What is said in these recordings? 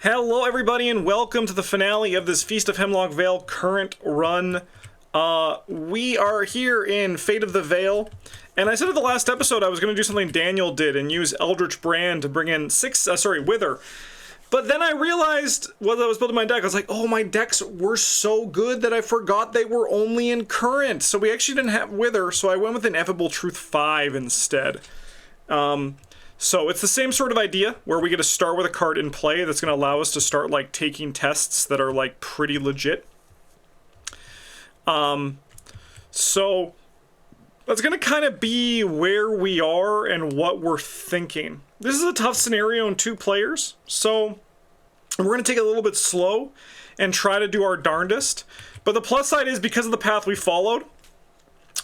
Hello everybody and welcome to the finale of this Feast of Hemlock Vale current run. We are here in Fate of the Vale, and I said in the last episode I was going to do something Daniel did and use Eldritch Brand to bring in Wither. But then I realized, while I was building my deck, I was like, oh, my decks were so good that I forgot they were only in current. So we actually didn't have Wither, so I went with Ineffable Truth 5 instead. So it's the same sort of idea where we get to start with a card in play that's going to allow us to start like taking tests that are like pretty legit. So that's going to kind of be where we are and what we're thinking. This is a tough scenario in 2 players, so we're going to take it a little bit slow and try to do our darndest. But the plus side is, because of the path we followed,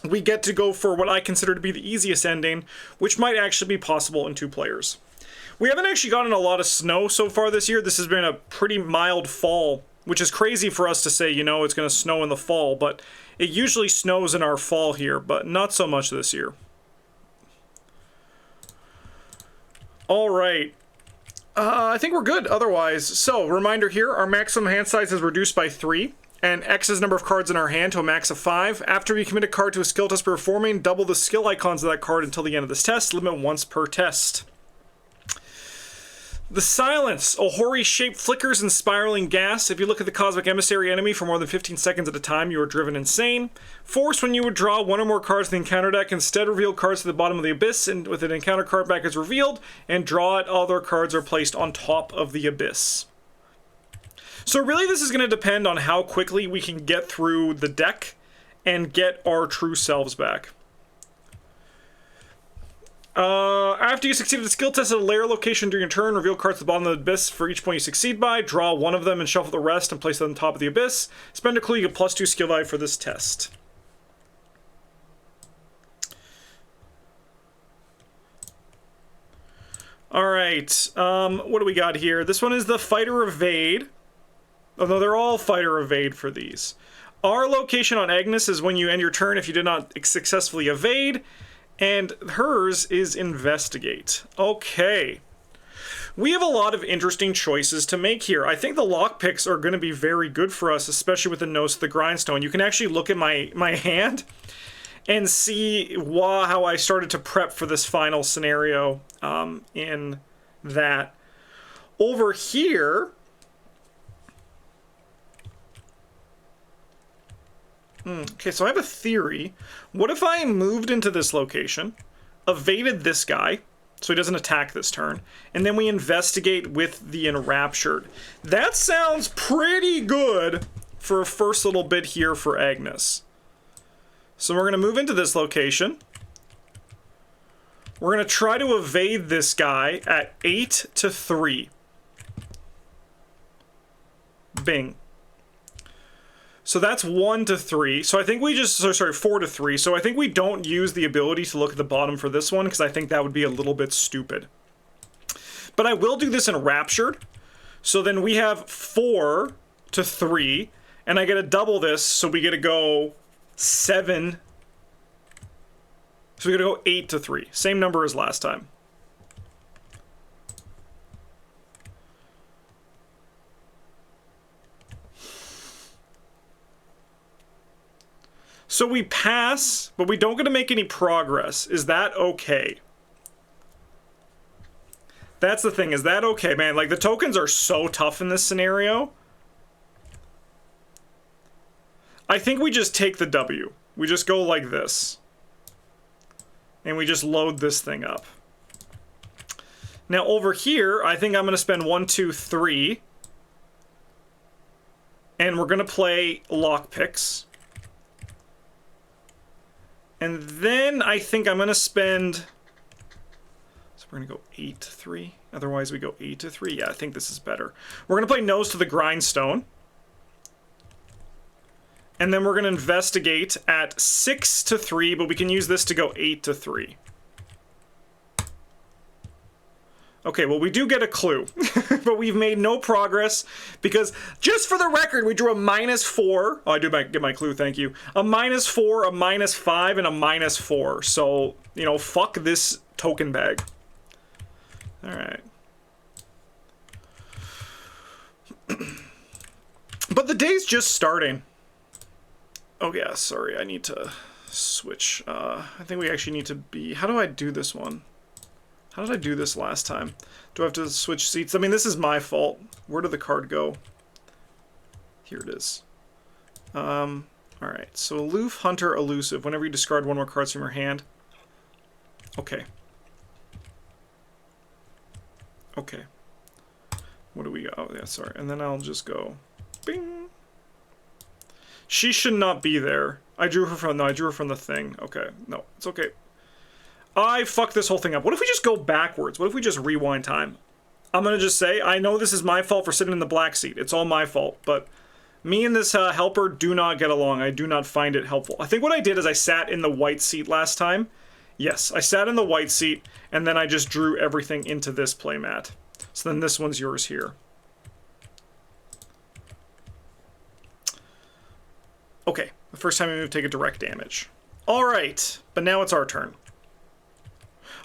we get to go for what I consider to be the easiest ending, which might actually be possible in 2 players. We haven't actually gotten a lot of snow so far this year. This has been a pretty mild fall, which is crazy for us to say, you know, it's going to snow in the fall, but it usually snows in our fall here, but not so much this year. All right. I think we're good otherwise. So, reminder here, our maximum hand size is reduced by 3. And X is the number of cards in our hand to a max of 5. After we commit a card to a skill test performing, double the skill icons of that card until the end of this test. Limit once per test. The Silence. A hoary shape flickers in spiraling gas. If you look at the Cosmic Emissary enemy for more than 15 seconds at a time, you are driven insane. Force. When you would draw 1 or more cards in the encounter deck, instead reveal cards to the bottom of the abyss, and with an encounter card back is revealed, and draw it, other cards are placed on top of the abyss. So really this is going to depend on how quickly we can get through the deck and get our true selves back. After you succeed at the skill test at a lair location during your turn, reveal cards at the bottom of the abyss for each point you succeed by, draw 1 of them and shuffle the rest and place them on top of the abyss. Spend a clue, you get +2 skill value for this test. Alright, what do we got here? This one is the Fighter Evade. Although they're all Fighter Evade for these. Our location on Agnes is when you end your turn if you did not successfully evade. And hers is Investigate. Okay. We have a lot of interesting choices to make here. I think the lockpicks are going to be very good for us, especially with the Nose to the Grindstone. You can actually look at my hand and see how I started to prep for this final scenario in that. Over here... Okay, so I have a theory. What if I moved into this location, evaded this guy, so he doesn't attack this turn, and then we investigate with the Enraptured? That sounds pretty good for a first little bit here for Agnes. So we're going to move into this location. We're going to try to evade this guy at 8 to 3. Bing. So that's 1 to 3. So I think we just, sorry, 4 to 3. So I think we don't use the ability to look at the bottom for this one, because I think that would be a little bit stupid. But I will do this in Raptured. So then we have 4 to 3, and I get to double this, so we get to go 7. So we get to go 8 to 3. Same number as last time. So we pass, but we don't get to make any progress. Is that okay? That's the thing. Is that okay, man? Like, the tokens are so tough in this scenario. I think we just take the W. We just go like this. And we just load this thing up. Now, over here, I think I'm going to spend 1, 2, 3. And we're going to play lockpicks. And then I think I'm going to spend... So we're going to go 8 to 3. Otherwise we go 8 to 3. Yeah, I think this is better. We're going to play Nose to the Grindstone. And then we're going to investigate at 6 to 3, but we can use this to go 8 to 3. Okay, well, we do get a clue, but we've made no progress because, just for the record, we drew a -4. Oh, I do get my clue, thank you. A -4, a -5, and a -4. So, you know, fuck this token bag. All right. But the day's just starting. Oh yeah, sorry, I need to switch. I think we actually need to be... How do I do this one? How did I do this last time? Do I have to switch seats? I mean, this is my fault. Where did the card go? Here it is. Alright, so aloof, hunter, elusive. Whenever you discard one more cards from your hand. Okay. Okay. What do we got? Oh, yeah, sorry. And then I'll just go... Bing! She should not be there. I drew her from... No, I drew her from the thing. Okay. No, it's okay. I fucked this whole thing up. What if we just go backwards? What if we just rewind time? I'm gonna just say, I know this is my fault for sitting in the black seat. It's all my fault, but... Me and this helper do not get along. I do not find it helpful. I think what I did is I sat in the white seat last time. Yes, I sat in the white seat, and then I just drew everything into this playmat. So then this one's yours here. Okay, the first time we move, take a direct damage. All right, but now it's our turn.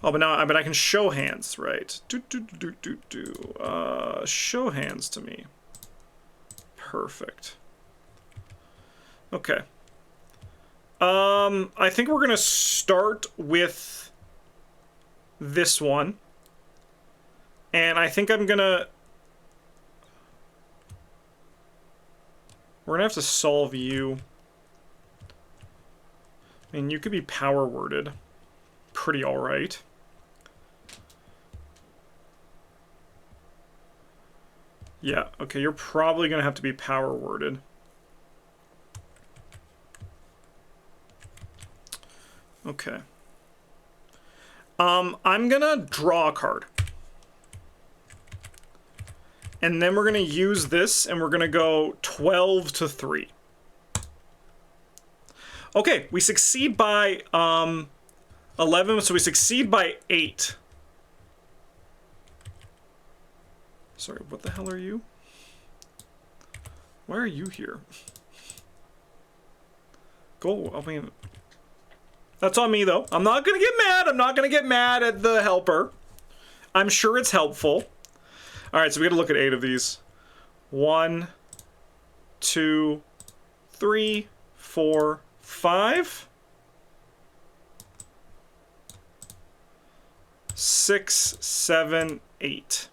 Oh, but now I can show hands, right? Show hands to me. Perfect. Okay. I think we're gonna start with this one. And I think I'm gonna... We're gonna have to solve you. I mean, you could be power worded. Pretty alright. Yeah, okay, you're probably gonna have to be power worded. Okay. I'm gonna draw a card. And then we're gonna use this, and we're gonna go 12 to 3. Okay, we succeed by 11, so we succeed by 8. Sorry, what the hell are you? Why are you here? Go, I mean... That's on me, though. I'm not gonna get mad. I'm not gonna get mad at the helper. I'm sure it's helpful. Alright, so we gotta look at 8 of these. 1, 2, 3, 4, 5. 6, 7, 8.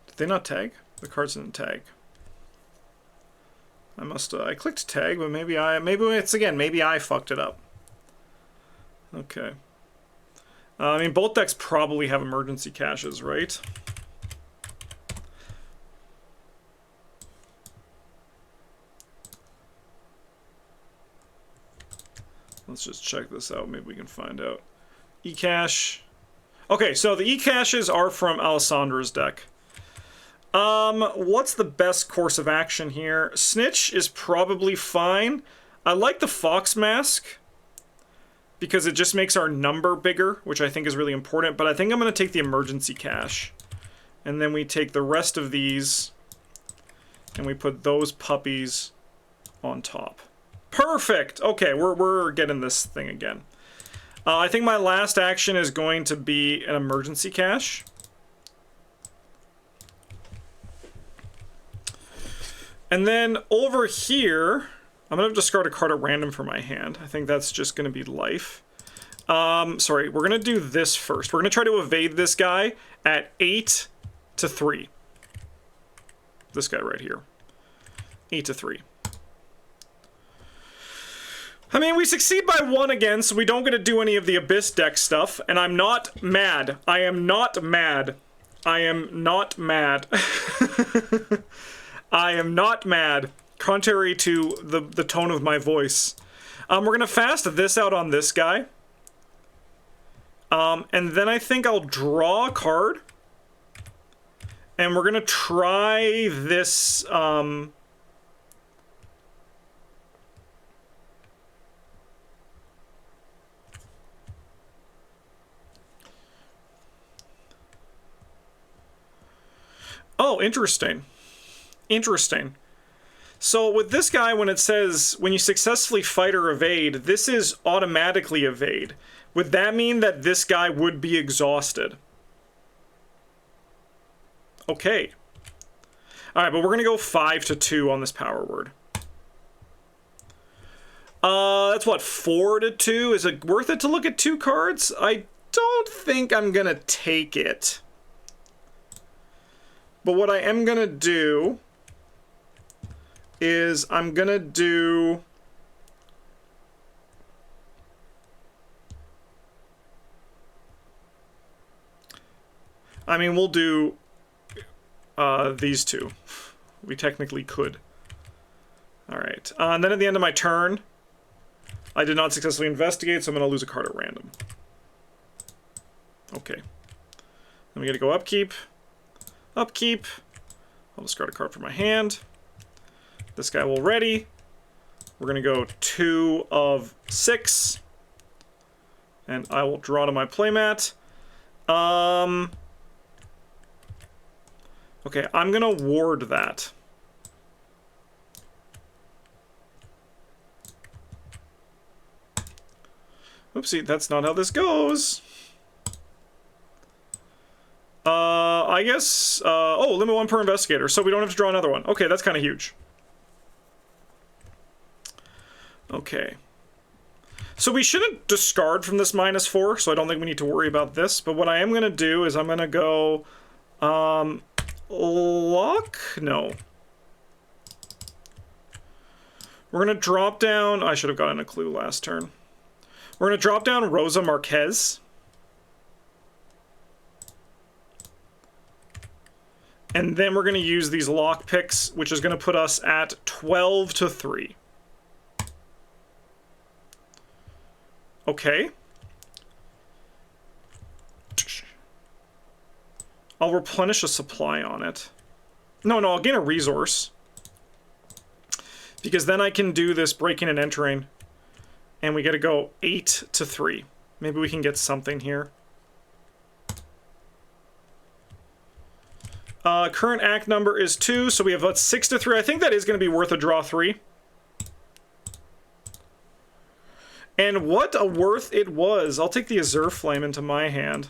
Did they not tag? The cards didn't tag. I must I clicked tag, but maybe I fucked it up. Okay. I mean, both decks probably have emergency caches, right? Let's just check this out. Maybe we can find out. E-cache. Okay, so the E-caches are from Alessandra's deck. What's the best course of action here? Snitch is probably fine. I like the Fox Mask because it just makes our number bigger, which I think is really important, but I think I'm going to take the emergency cache. And then we take the rest of these and we put those puppies on top. Perfect! Okay, we're getting this thing again. I think my last action is going to be an emergency cache. And then over here, I'm going to discard a card at random from my hand. I think that's just going to be life. Sorry, we're going to do this first. We're going to try to evade this guy at 8 to 3. This guy right here. 8 to 3. I mean, we succeed by 1 again, so we don't get to do any of the Abyss deck stuff. And I'm not mad. I am not mad. I am not mad. I am not mad, contrary to the tone of my voice. We're going to fast this out on this guy. And then I think I'll draw a card. And we're going to try this... Oh, interesting. Interesting. So with this guy, when it says, when you successfully fight or evade, this is automatically evade. Would that mean that this guy would be exhausted? Okay. Alright, but we're going to go 5 to 2 on this power word. That's what, 4 to 2? Is it worth it to look at 2 cards? I don't think I'm going to take it. But what I am going to do is I'm going to do... I mean, we'll do these 2. We technically could. Alright. And then at the end of my turn, I did not successfully investigate, so I'm going to lose a card at random. Okay. Then we got to go upkeep. Upkeep. I'll discard a card from my hand. This guy will ready. We're going to go 2 of 6. And I will draw to my playmat. Okay, I'm going to ward that. Oopsie, that's not how this goes. I guess, oh, limit 1 per investigator, so we don't have to draw another one. Okay, that's kind of huge. Okay. So we shouldn't discard from this -4, so I don't think we need to worry about this. But what I am going to do is I'm going to go, lock? No. We're going to drop down, I should have gotten a clue last turn. We're going to drop down Rosa Marquez. And then we're going to use these lock picks, which is going to put us at 12 to 3. Okay. I'll replenish a supply on it. No, I'll gain a resource. Because then I can do this breaking and entering. And we got to go 8 to 3. Maybe we can get something here. Current act number is 2, so we have 6 to 3. I think that is going to be worth a draw 3. And what a worth it was. I'll take the Azure Flame into my hand.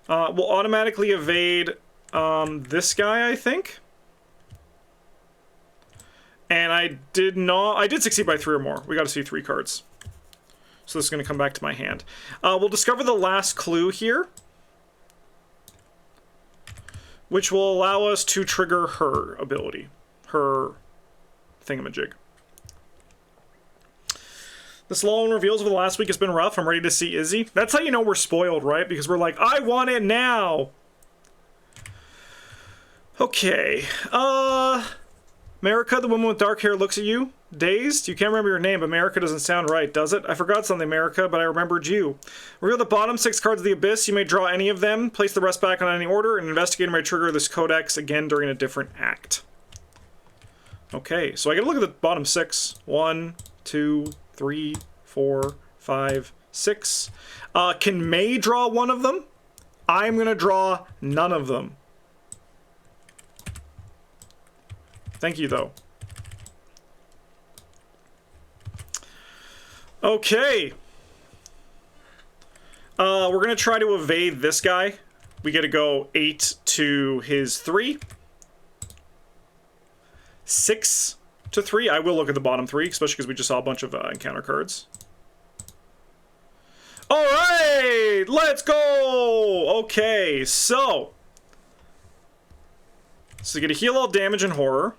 We'll automatically evade this guy, I think. And I did succeed by 3 or more. We got to see 3 cards. So this is going to come back to my hand. We'll discover the last clue here, which will allow us to trigger her ability, her thingamajig. This lull reveals over the last week has been rough. I'm ready to see Izzy. That's how you know we're spoiled, right? Because we're like, I want it now. Okay. America, the woman with dark hair, looks at you. Dazed? You can't remember your name, but America doesn't sound right, does it? I forgot something, America, but I remembered you. Reveal the bottom 6 cards of the Abyss. You may draw any of them, place the rest back on any order, and investigator may trigger this codex again during a different act. Okay, so I gotta look at the bottom 6. 1, 2, 3, 4, 5, 6. Can May draw one of them? I'm gonna draw none of them. Thank you, though. Okay. We're going to try to evade this guy. We get to go 8 to his 3. 6 to 3. I will look at the bottom 3, especially because we just saw a bunch of encounter cards. All right, let's go. Okay, so you're going to heal all damage and horror.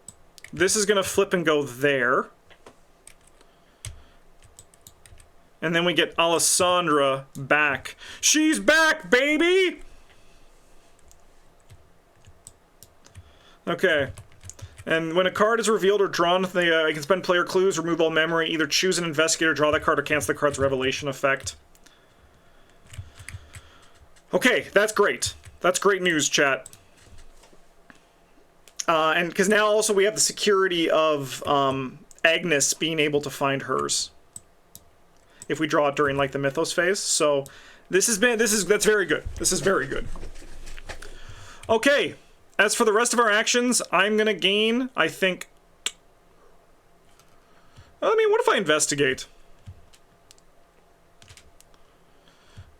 This is going to flip and go there. And then we get Alessandra back. She's back, baby! Okay. And when a card is revealed or drawn, you can spend player clues, remove all memory, either choose an investigator, draw that card, or cancel the card's revelation effect. Okay, that's great. That's great news, chat. And because now also we have the security of Agnes being able to find hers if we draw it during like the Mythos phase. So that's very good. This is very good. Okay, as for the rest of our actions, I'm gonna gain, I think... I mean, what if I investigate?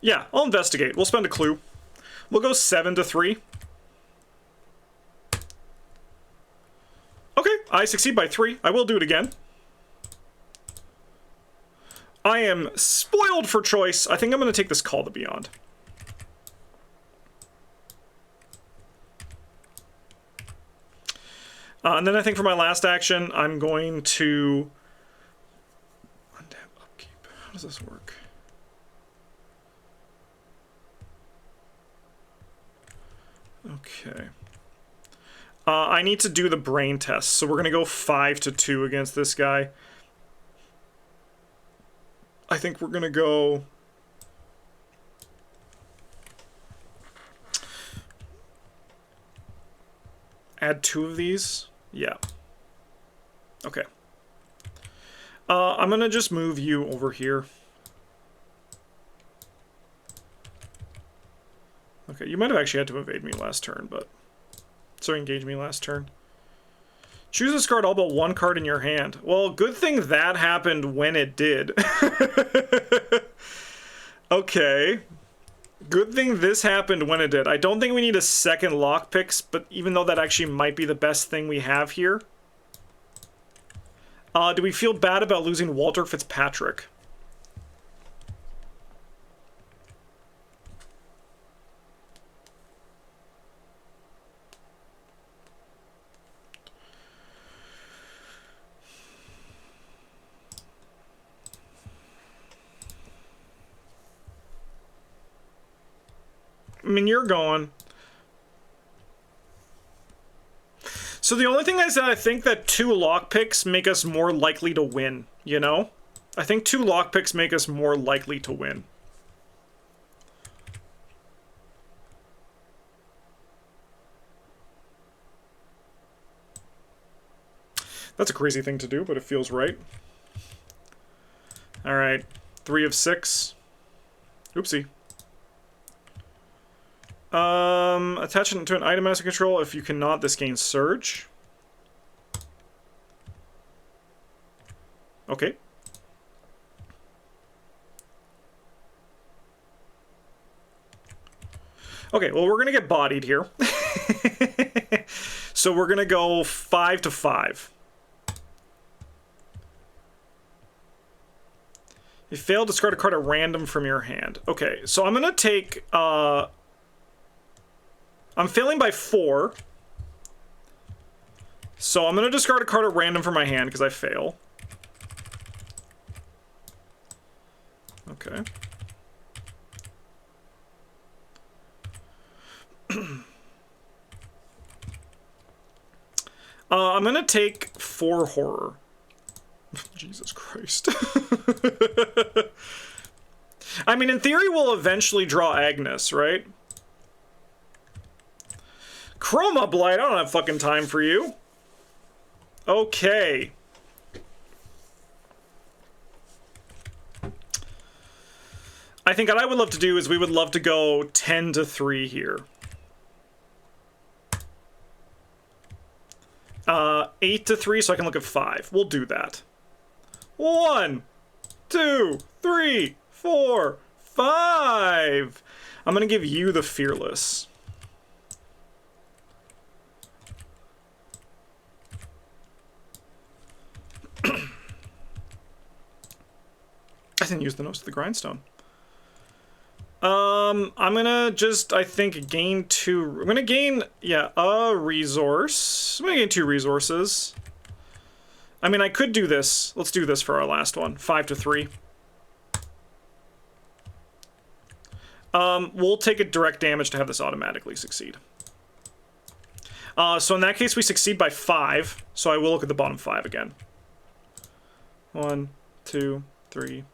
Yeah, I'll investigate. We'll spend a clue. We'll go 7 to 3. Okay, I succeed by 3. I will do it again. I am spoiled for choice. I think I'm going to take this Call the Beyond. And then I think for my last action, I'm going to... Untap upkeep. How does this work? Okay. I need to do the brain test, so we're going to go 5 to 2 against this guy. I think we're going to go... Add 2 of these? Yeah. Okay. I'm going to just move you over here. Okay, you might have actually had to evade me last turn, but... Sorry, engage me last turn. Choose a discard all but 1 card in your hand. Well, good thing that happened when it did. Okay. Good thing this happened when it did. I don't think we need a second lockpicks, but even though that actually might be the best thing we have here. Do we feel bad about losing Walter Fitzpatrick? I mean, you're going. So the only thing is that I think that 2 lockpicks make us more likely to win, you know? I think 2 lockpicks make us more likely to win. That's a crazy thing to do, but it feels right. Alright, 3 of 6. Oopsie. Attach it to an item master control. If you cannot, this gains Surge. Okay. Okay, well, we're gonna get bodied here. So we're gonna go 5 to 5. You failed to discard a card at random from your hand. Okay, so I'm gonna take, I'm failing by 4. So I'm gonna discard a card at random from my hand because I fail. Okay. I'm gonna take 4 horror. Jesus Christ. I mean, in theory, we'll eventually draw Agnes, right? Chroma Blight, I don't have fucking time for you. Okay. I think what I would love to do is we would love to go 10 to 3 here. 8 to 3, so I can look at 5. We'll do that. 1, 2, 3, 4, 5. I'm gonna give you the Fearless. I didn't use the Nose to the Grindstone. I'm gonna just, I think, gain 2... I'm gonna gain, yeah, a resource. I'm gonna gain 2 resources. I mean, I could do this. Let's do this for our last one. 5 to 3. We'll take a direct damage to have this automatically succeed. So in that case, we succeed by 5. So I will look at the bottom 5 again. 1, 2, 3,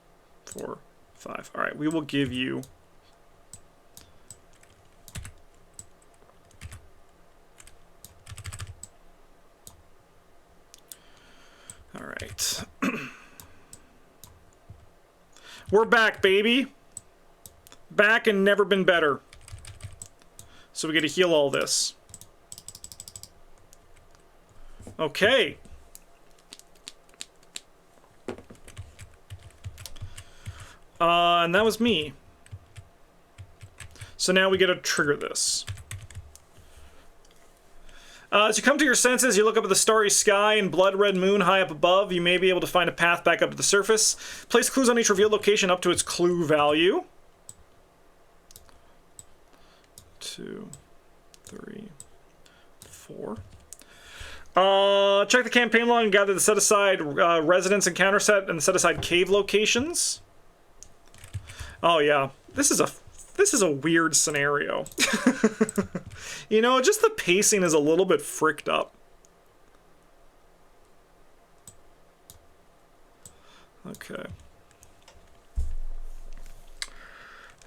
4, 5. All right, we will give you... All right. We're back, baby. Back and never been better. So So we get to heal all this. Okay. And that was me. So now we get to trigger this. As you come to your senses, you look up at the starry sky and blood-red moon high up above. You may be able to find a path back up to the surface. Place clues on each revealed location up to its clue value. 2, 3, 4. Check the campaign log and gather the set-aside residence encounter set and the set-aside cave locations. Oh yeah, this is a weird scenario. You know, just the pacing is a little bit fricked up. Okay.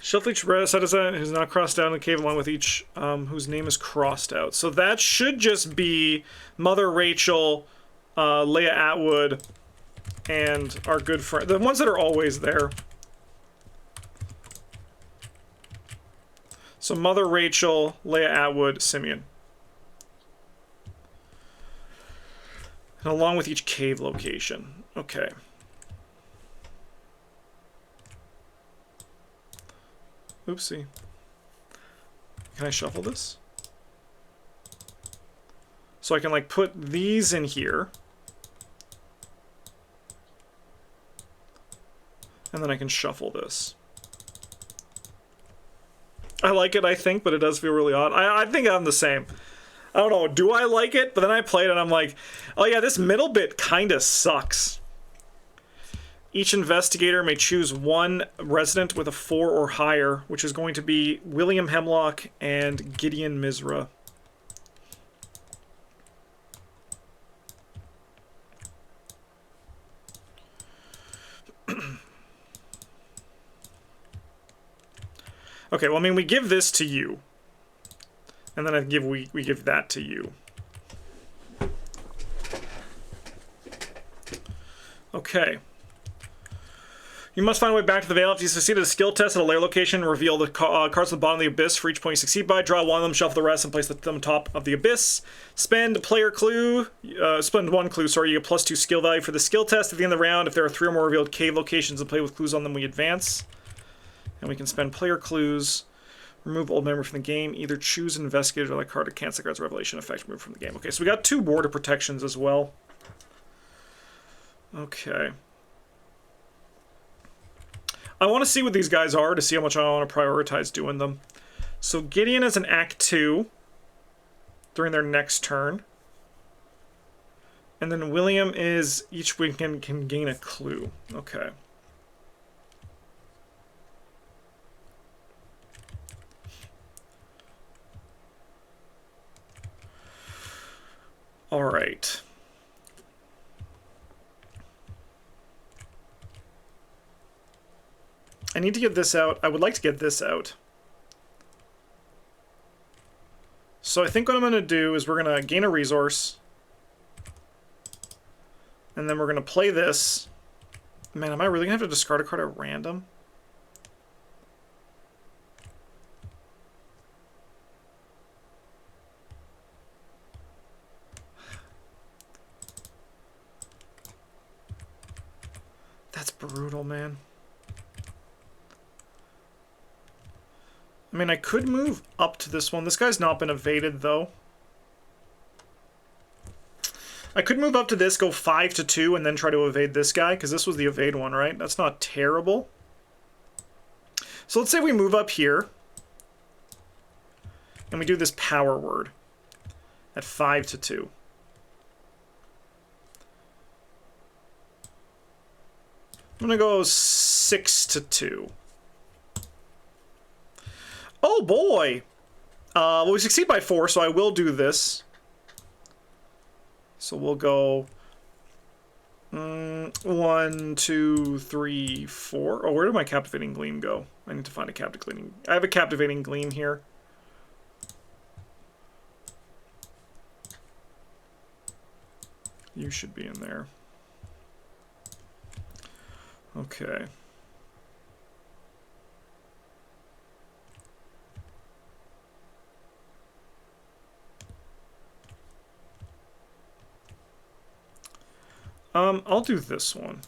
Shuffle each citizen who's not crossed out in the cave along with each whose name is crossed out. So that should just be Mother Rachel, Leia Atwood, and our good friend. The ones that are always there. So Mother Rachel, Leia Atwood, Simeon. And along with each cave location. Okay. Oopsie. Can I shuffle this? So I can like put these in here. And then I can shuffle this. I like it, I think, but it does feel really odd. I think I'm the same. I don't know, do I like it? But then I played it and I'm like, oh yeah, this middle bit kinda sucks. Each investigator may choose one resident with a 4 or higher, which is going to be William Hemlock and Gideon Mizra. Okay, well, I mean, we give this to you. And then we give that to you. Okay. You must find a way back to the Vale. If you succeed at a skill test at a lair location, reveal the cards at the bottom of the abyss. For each point you succeed by, draw one of them, shuffle the rest, and place them on top of the abyss. Spend player clue. Spend 1 clue, sorry. You get +2 skill value for the skill test. At the end of the round, if there are 3 or more revealed cave locations and play with clues on them, we advance. And we can spend player clues. Remove old memory from the game. Either choose an investigator or like card to cancel the card's revelation effect. Remove from the game. Okay, so we got 2 border protections as well. Okay. I want to see what these guys are to see how much I want to prioritize doing them. So Gideon is an Act 2 during their next turn. And then William is each weekend can gain a clue. Okay. All right. I need to get this out. I would like to get this out. So I think what I'm going to do is we're going to gain a resource. And then we're going to play this. Man, am I really going to have to discard a card at random? That's brutal, man. I mean, I could move up to this one. This guy's not been evaded, though. I could move up to this, go 5 to 2, and then try to evade this guy, because this was the evade one, right? That's not terrible. So let's say we move up here, and we do this power word at 5 to 2. I'm going to go 6 to 2. Oh boy! Well, we succeed by 4, so I will do this. So we'll go 1, 2, 3, 4. Oh, where did my Captivating Gleam go? I need to find a Captivating... I have a Captivating Gleam here. You should be in there. Okay. I'll do this one.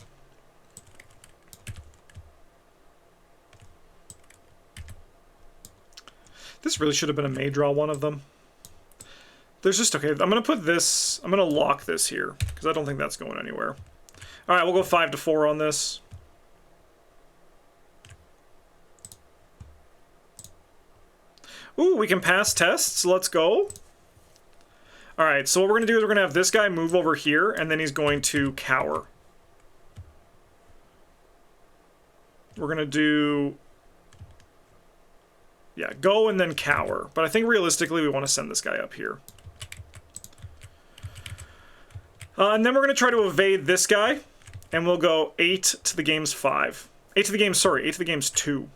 This really should have been a May draw one of them. There's just, okay, I'm going to put this, I'm going to lock this here, because I don't think that's going anywhere. Alright, we'll go 5 to 4 on this. Ooh, we can pass tests, let's go. Alright, so what we're going to do is we're going to have this guy move over here, and then he's going to cower. We're going to do... yeah, go and then cower. But I think realistically we want to send this guy up here. And then we're going to try to evade this guy. And we'll go 8 to the game's 5. 8 to the game's, sorry, 8 to the game's 2.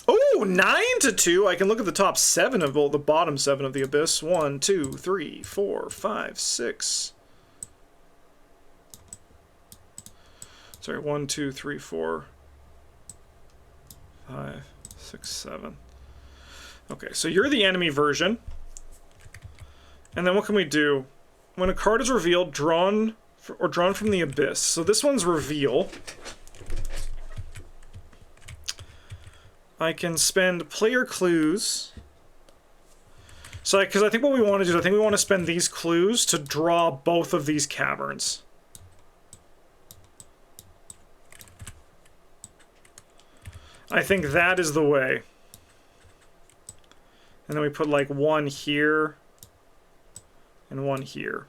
Oh, 9 to 2. I can look at the top 7 of, well, the bottom 7 of the Abyss. 1, 2, 3, 4, 5, 6. Sorry, 1, 2, 3, 4, 5, 6, 7. Okay, so you're the enemy version. And then what can we do? When a card is revealed, drawn from the Abyss. So this one's reveal. I can spend player clues. So, because I think what we want to do is I think we want to spend these clues to draw both of these caverns. I think that is the way. And then we put like one here and one here.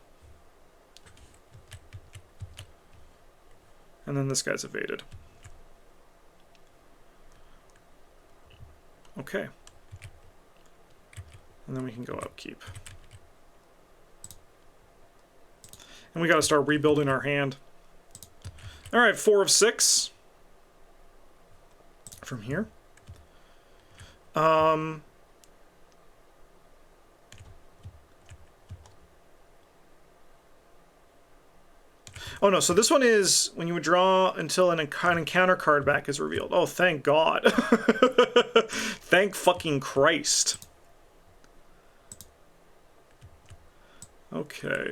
And then this guy's evaded. Okay. And then we can go upkeep. And we got to start rebuilding our hand. All right, 4 of 6. From here. Oh no, so this one is when you withdraw until an encounter card back is revealed. Oh, thank God. Thank fucking Christ. Okay.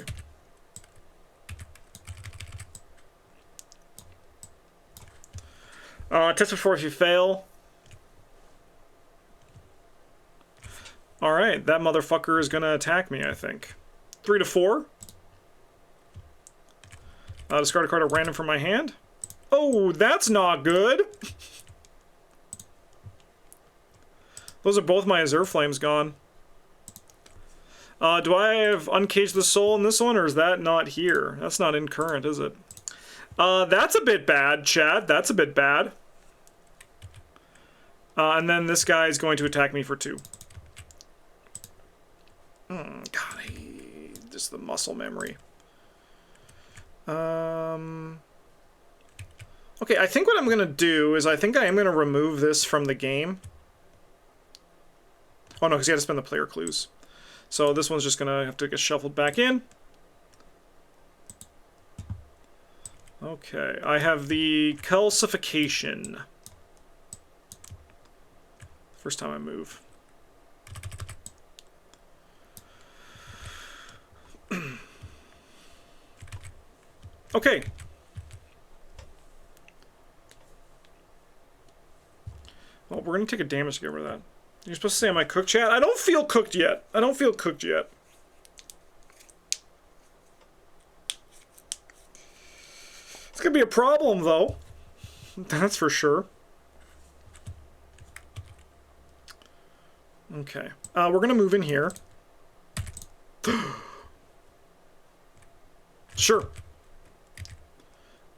Test before if you fail. Alright, that motherfucker is gonna attack me, I think. 3 to 4. Discard a card at random from my hand. Oh, that's not good. Those are both my Azure Flames gone. Do I have Uncaged the Soul in this one, or is that not here? That's not in current, is it? That's a bit bad, Chad. That's a bit bad. And then this guy is going to attack me for 2. God, just the muscle memory. Okay, I think what I'm going to do is I think I am going to remove this from the game. Oh no, because you got to spend the player clues. So this one's just going to have to get shuffled back in. Okay, I have the calcification. First time I move. Okay. Well, we're going to take a damage to get rid of that. You're supposed to say, am I cooked yet? I don't feel cooked yet. I don't feel cooked yet. It's going to be a problem, though. That's for sure. Okay. We're going to move in here. Sure.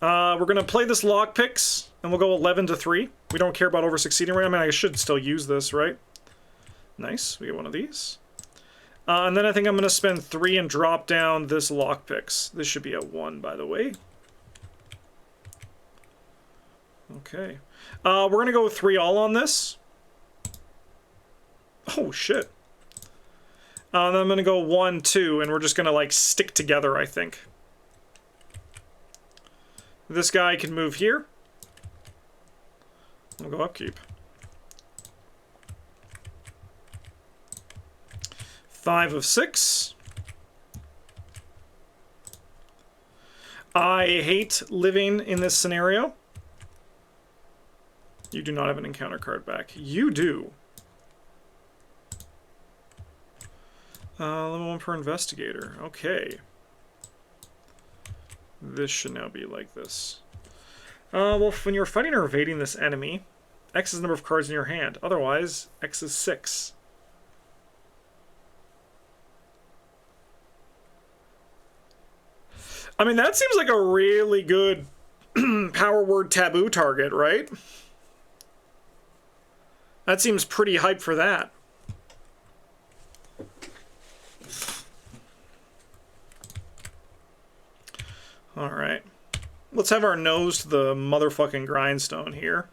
We're going to play this lockpicks, and we'll go 11 to 3. We don't care about over-succeeding, right? I mean, I should still use this, right? Nice. We get one of these. And then I think I'm going to spend 3 and drop down this lockpicks. This should be a 1, by the way. Okay. We're going to go 3 all on this. Oh, shit. Then I'm going to go 1, 2, and we're just going to, like, stick together, I think. This guy can move here. We'll go upkeep. 5 of 6. I hate living in this scenario. You do not have an encounter card back. You do. Level 1 per investigator. Okay. This should now be like this. Well, when you're fighting or evading this enemy, X is the number of cards in your hand. Otherwise, X is 6. I mean, that seems like a really good power word taboo target, right? That seems pretty hype for that. Alright. Let's have our nose to the motherfucking grindstone here.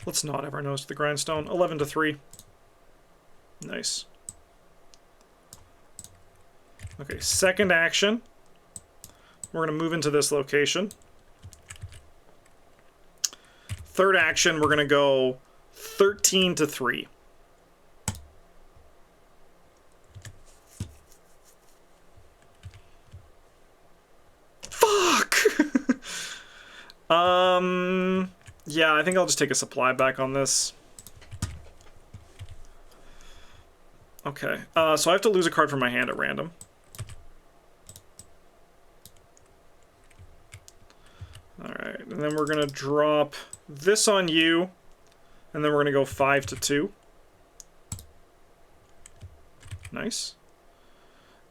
Let's not have our nose to the grindstone. 11 to 3. Nice. Okay, second action. We're going to move into this location. Third action, we're going to go 13 to 3. Fuck! Yeah, I think I'll just take a supply back on this. Okay, so I have to lose a card from my hand at random. Alright, and then we're going to drop this on you, and then we're going to go 5 to 2. Nice.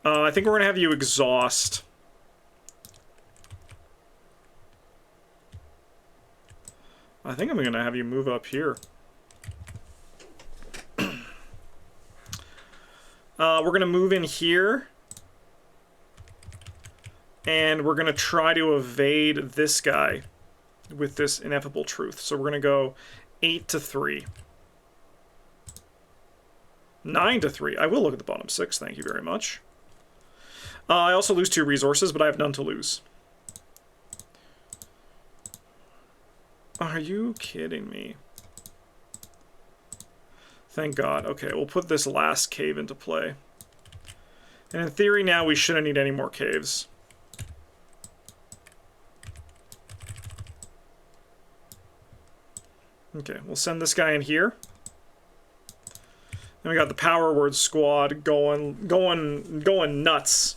I think we're going to have you exhaust. I think I'm going to have you move up here. We're going to move in here. And we're going to try to evade this guy with this ineffable truth. So we're going to go 8 to 3. 9 to 3. I will look at the bottom 6, thank you very much. I also lose 2 resources, but I have none to lose. Are you kidding me? Thank God. Okay, we'll put this last cave into play. And in theory now we shouldn't need any more caves. Okay, we'll send this guy in here. And we got the power word squad going nuts.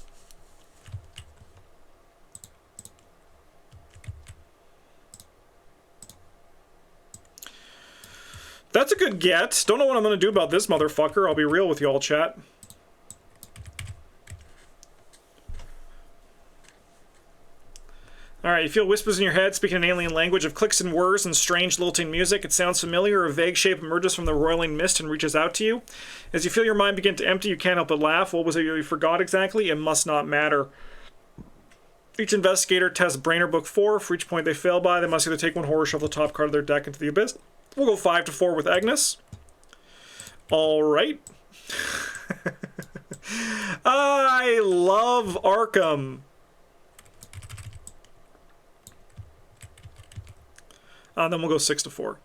That's a good get. Don't know what I'm going to do about this motherfucker. I'll be real with y'all, chat. Alright, you feel whispers in your head, speaking an alien language of clicks and whirs and strange lilting music. It sounds familiar. A vague shape emerges from the roiling mist and reaches out to you. As you feel your mind begin to empty, you can't help but laugh. What was it you forgot exactly? It must not matter. Each investigator tests Brainer Book 4. For each point they fail by, they must either take one horror or shuffle the top card of their deck into the abyss. We'll go 5 to 4 with Agnes. Alright. I love Arkham. Then we'll go 6 to 4.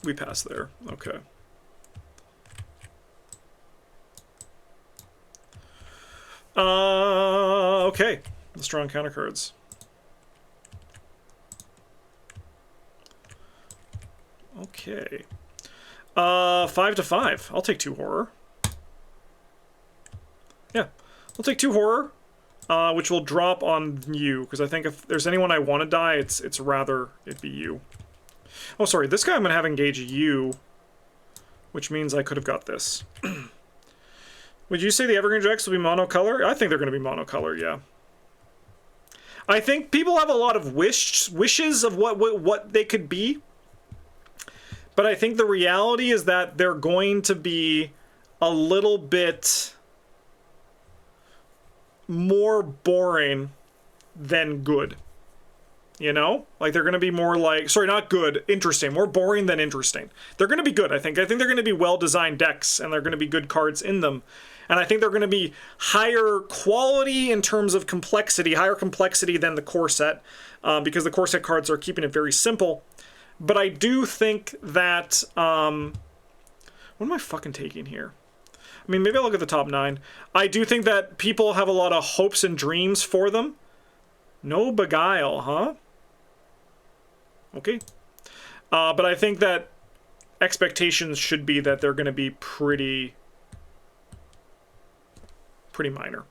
We pass there. Okay. Okay. Let's draw on counter cards. Okay. 5 to 5. I'll take 2 horror. Yeah. I'll take 2 horror. Which will drop on you, because I think if there's anyone I want to die, it's rather it be you. Oh, sorry, this guy I'm going to have engage you, which means I could have got this. Would you say the Evergreen Jacks will be monocolor? I think they're going to be monocolor, yeah. I think people have a lot of wishes of what they could be, but I think the reality is that they're going to be a little bit more boring than good, you know? Like, they're going to be more like... Sorry, not good. Interesting. More boring than interesting. They're going to be good, I think. I think they're going to be well-designed decks, and they're going to be good cards in them. And I think they're going to be higher quality in terms of complexity, higher complexity than the core set, because the core set cards are keeping it very simple. But I do think that... what am I fucking taking here? I mean, maybe I'll look at the top 9. I do think that people have a lot of hopes and dreams for them. No Beguile, huh? Okay. But I think that expectations should be that they're going to be pretty minor.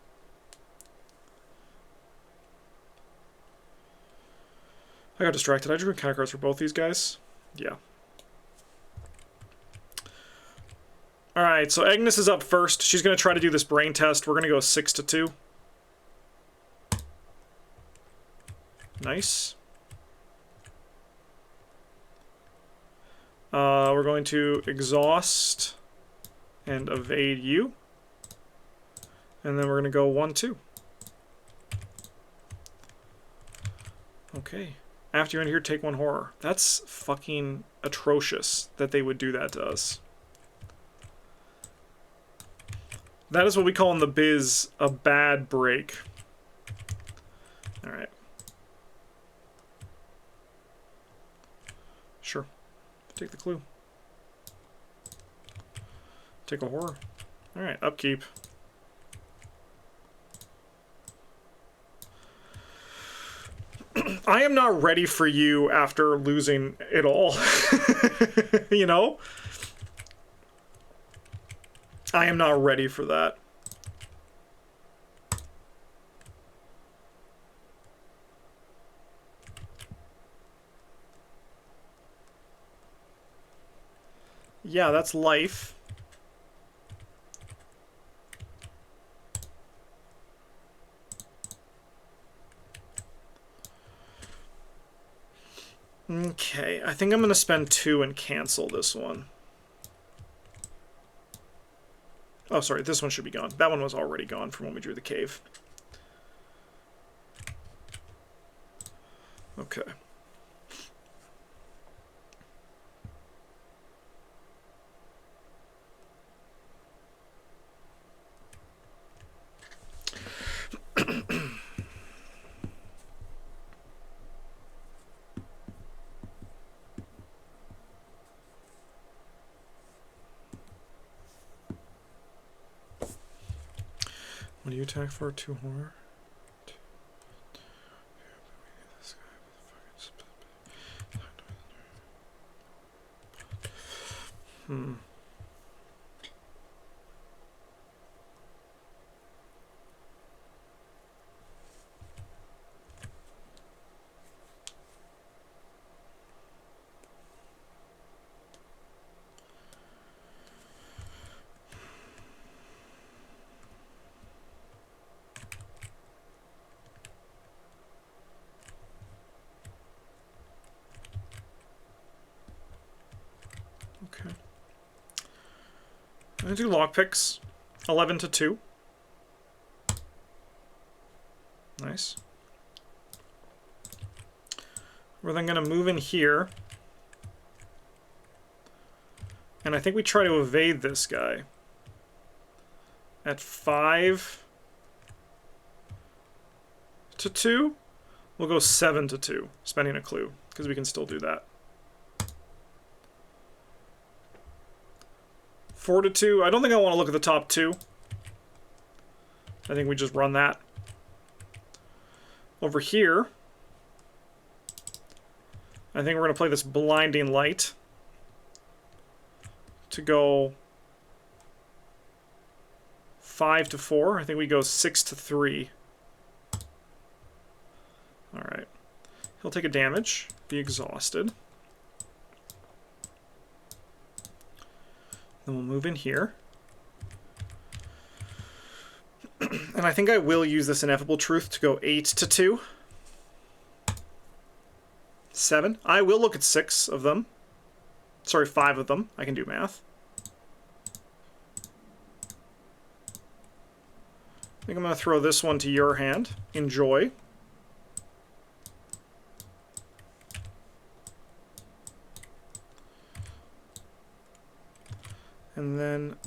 I got distracted. I drew encounter cards for both these guys. Yeah. Alright, so Agnes is up first. She's going to try to do this brain test. We're going to go 6-2. Nice. We're going to exhaust and evade you. And then we're going to go 1-2. Okay. After you end here, take 1 horror. That's fucking atrocious that they would do that to us. That is what we call in the biz a bad break. Alright. Sure. Take the clue. Take a horror. Alright, upkeep. I am not ready for you after losing it all. You know? I am not ready for that. Yeah, that's life. Okay, I think I'm going to spend 2 and cancel this one. Oh, sorry, this one should be gone. That one was already gone from when we drew the cave. Okay. What do you attack for? 2 horror? Hmm. Okay. I'm gonna do lockpicks. 11-2. Nice. We're then gonna move in here. And I think we try to evade this guy. At 5-2. We'll go 7-2, spending a clue, because we can still do that. 4-2. I don't think I want to look at the top 2. I think we just run that. Over here, I think we're going to play this Blinding Light to go 5-4. I think we go 6-3. Alright. He'll take a damage, be exhausted. Then we'll move in here. And I think I will use this Ineffable Truth to go 8-2. 7. I will look at 6 of them. Sorry, 5 of them. I can do math. I think I'm going to throw this one to your hand. Enjoy.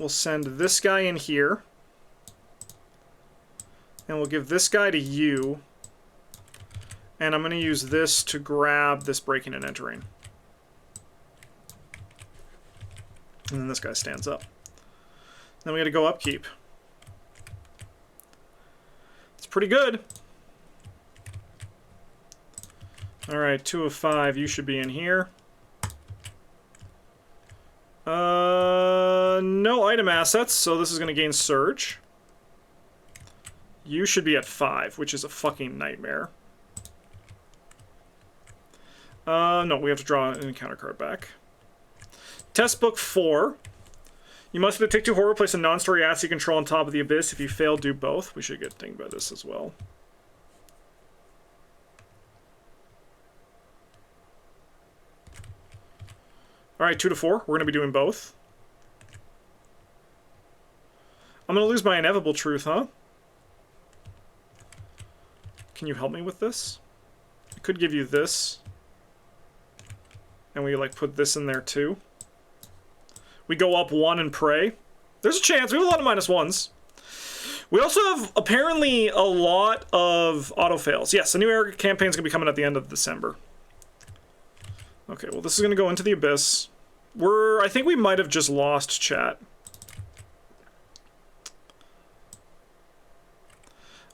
we'll send this guy in here. And we'll give this guy to you. And I'm going to use this to grab this breaking and entering. And then this guy stands up. Then we got to go upkeep. It's pretty good. Alright, 2 of 5. You should be in here. No item assets, so this is going to gain Surge. You should be at 5, which is a fucking nightmare. No, we have to draw an encounter card back. Test book 4. You must take 2 horror, place a non-story asset you control on top of the abyss. If you fail, do both. We should get dinged by this as well. Alright, 2 to 4. We're going to be doing both. I'm going to lose my inevitable truth, huh? Can you help me with this? I could give you this. And we, like, put this in there, too. We go up 1 and pray. There's a chance. We have a lot of -1s. We also have, apparently, a lot of auto-fails. Yes, a new era campaign is going to be coming at the end of December. Okay, well, this is going to go into the abyss. I think we might have just lost chat.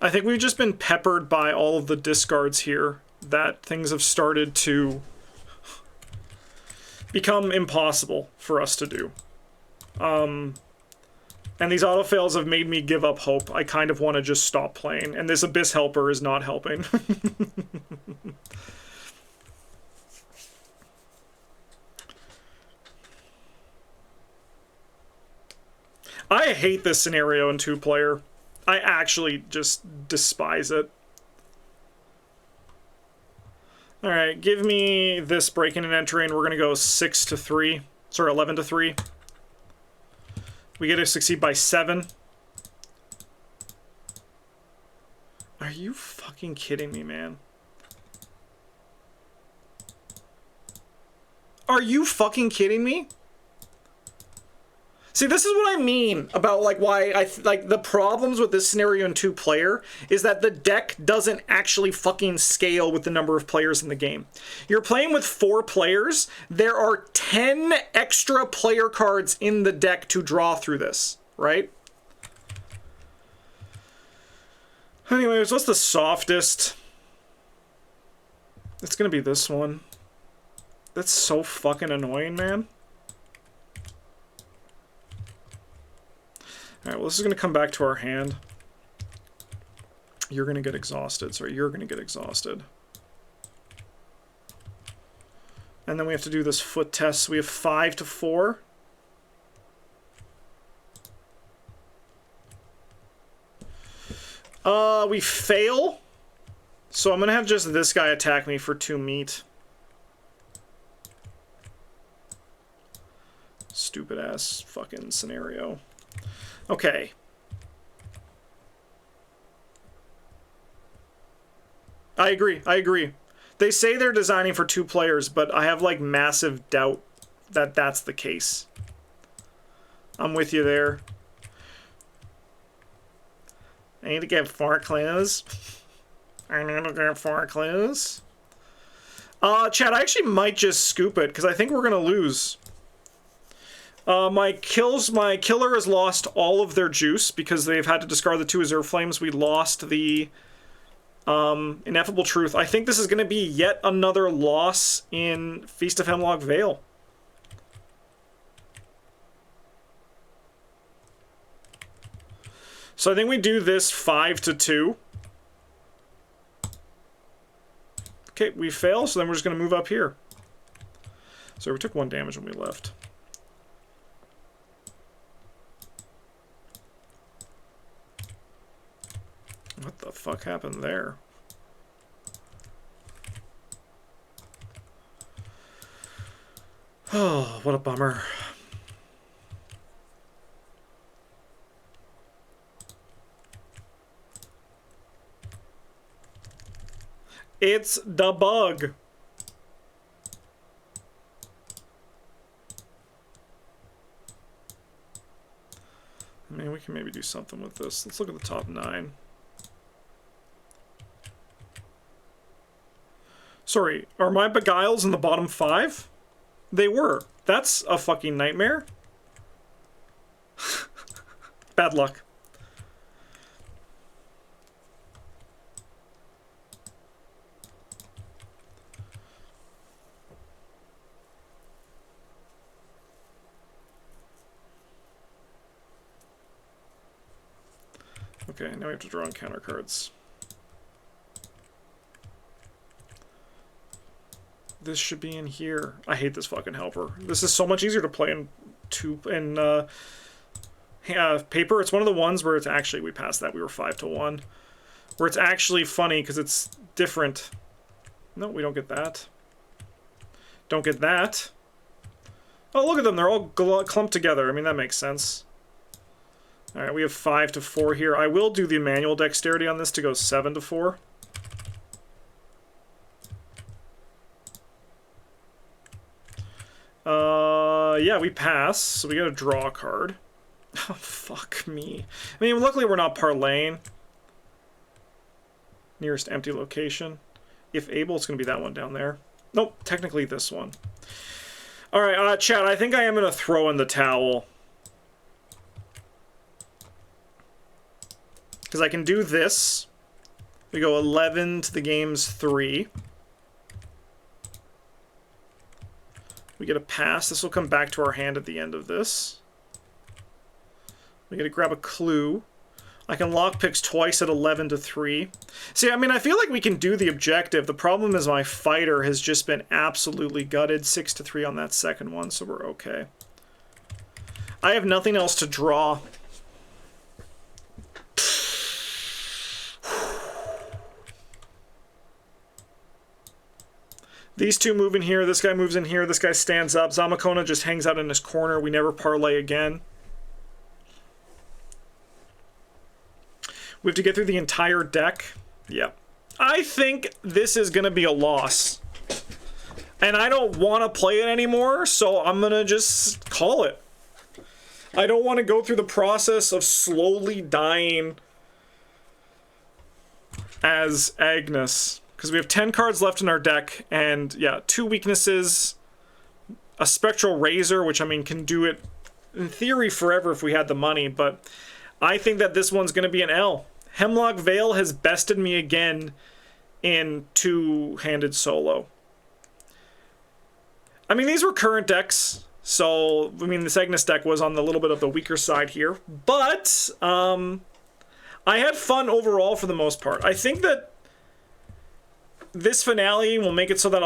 I think we've just been peppered by all of the discards here that things have started to become impossible for us to do. And these autofails have made me give up hope. I kind of want to just stop playing, and this Abyss Helper is not helping. I hate this scenario in 2-player. I actually just despise it. Alright, give me this breaking and entering. We're going to go 6 to 3. Sorry, 11 to 3. We get to succeed by 7. Are you fucking kidding me, man? Are you fucking kidding me? See, this is what I mean about, like, why like, the problems with this scenario in 2-player is that the deck doesn't actually fucking scale with the number of players in the game. You're playing with 4 players. There are 10 extra player cards in the deck to draw through this, right? Anyways, what's the softest? It's gonna be this one. That's so fucking annoying, man. Alright, well, this is going to come back to our hand. You're going to get exhausted. Sorry, you're going to get exhausted. And then we have to do this foot test. So we have 5 to 4. We fail. So I'm going to have just this guy attack me for 2 meat. Stupid ass fucking scenario. Okay. I agree. I agree. They say they're designing for 2 players, but I have, like, massive doubt that that's the case. I'm with you there. I need to get 4 clues. I need to get 4 clues. Chad, I actually might just scoop it, because I think we're going to lose. My killer has lost all of their juice because they've had to discard the 2 Azure Flames. We lost the Ineffable Truth. I think this is going to be yet another loss in Feast of Hemlock Vale. So I think we do this 5 to 2. Okay, we fail, so then we're just going to move up here. So we took 1 damage when we left. What the fuck happened there? Oh, what a bummer. It's the bug. can maybe do something with this. Let's look at the top 9. Sorry, are my Beguiles in the bottom 5? They were. That's a fucking nightmare. Bad luck. Okay, now we have to draw encounter cards. This should be in here. I hate this fucking helper. This is so much easier to play in paper. It's one of the ones where it's actually, we passed that, we were 5-1. Where it's actually funny because it's different. No, we don't get that. Don't get that. Oh, look at them. They're all clumped together. I mean, that makes sense. All right, we have 5-4 here. I will do the manual dexterity on this to go 7-4. Yeah, we pass, so we gotta draw a card. Oh, fuck me. I mean, luckily we're not parlaying. Nearest empty location. If able, it's gonna be that one down there. Nope, technically this one. Alright, chat, I think I am gonna throw in the towel. Because I can do this. We go 11 to the game's 3. We get a pass. This will come back to our hand at the end of this. We get to grab a clue. I can lockpicks twice at 11 to 3. See, I mean, I feel like we can do the objective. The problem is my fighter has just been absolutely gutted. 6 to 3 on that second one, so we're okay. I have nothing else to draw. These two move in here, this guy moves in here, this guy stands up. Zamakona just hangs out in his corner. We never parlay again. We have to get through the entire deck. Yep. I think this is going to be a loss. And I don't want to play it anymore, so I'm going to just call it. I don't want to go through the process of slowly dying as Agnes. Because we have 10 cards left in our deck, and yeah, 2 weaknesses, a Spectral Razor, which I mean can do it in theory forever if we had the money, but I think that this one's going to be an L. Hemlock Vale has bested me again in two-handed solo. I mean, these were current decks, so I mean, this Agnes deck was on the little bit of the weaker side here, but I had fun overall for the most part. I think that this finale will make it so that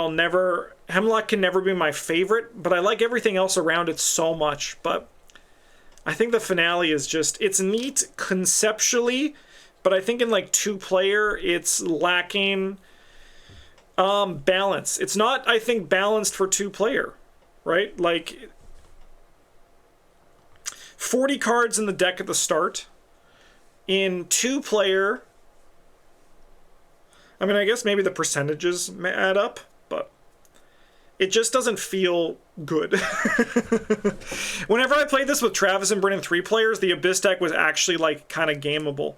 Hemlock can never be my favorite, but I like everything else around it so much. But I think the finale is just, it's neat conceptually, but I think in like 2-player, it's lacking balance. It's not, I think, balanced for 2-player, right? Like 40 cards in the deck at the start. In 2-player, I mean, I guess maybe the percentages may add up, but it just doesn't feel good. Whenever I played this with Travis and Brennan 3 players, the Abyss deck was actually, like, kind of gameable.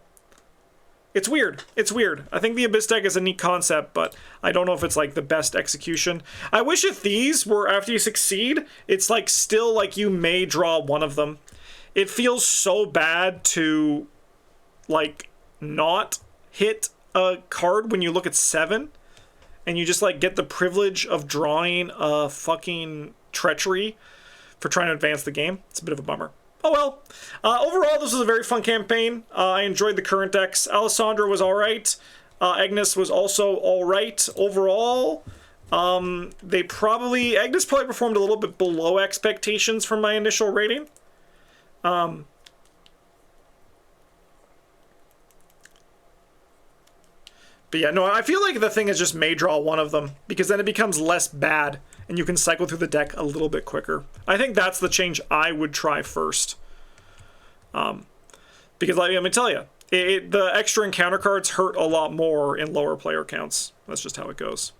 It's weird. It's weird. I think the Abyss deck is a neat concept, but I don't know if it's, like, the best execution. I wish if these were, after you succeed, it's, like, still, like, you may draw one of them. It feels so bad to, like, not hit a card when you look at 7 and you just like get the privilege of drawing a fucking treachery for trying to advance the game. It's a bit of a bummer. Oh well. Overall, this was a very fun campaign. I enjoyed the current decks. Alessandra was alright. Agnes was also alright. Overall, Agnes probably performed a little bit below expectations from my initial rating. But yeah, no, I feel like the thing is just may draw one of them, because then it becomes less bad, and you can cycle through the deck a little bit quicker. I think that's the change I would try first. Because let me tell you, the extra encounter cards hurt a lot more in lower player counts. That's just how it goes.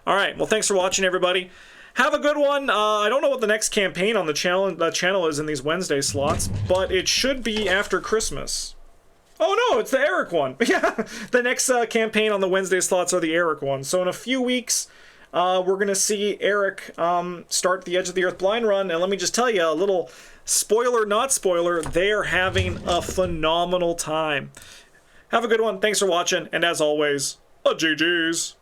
Alright, well thanks for watching, everybody. Have a good one. I don't know what the next campaign on the channel is in these Wednesday slots, but it should be after Christmas. Oh no, it's the Eric one. Yeah, the next campaign on the Wednesday slots are the Eric ones. So in a few weeks, we're going to see Eric start the Edge of the Earth blind run. And let me just tell you, a little spoiler, not spoiler, they're having a phenomenal time. Have a good one. Thanks for watching. And as always, GG's.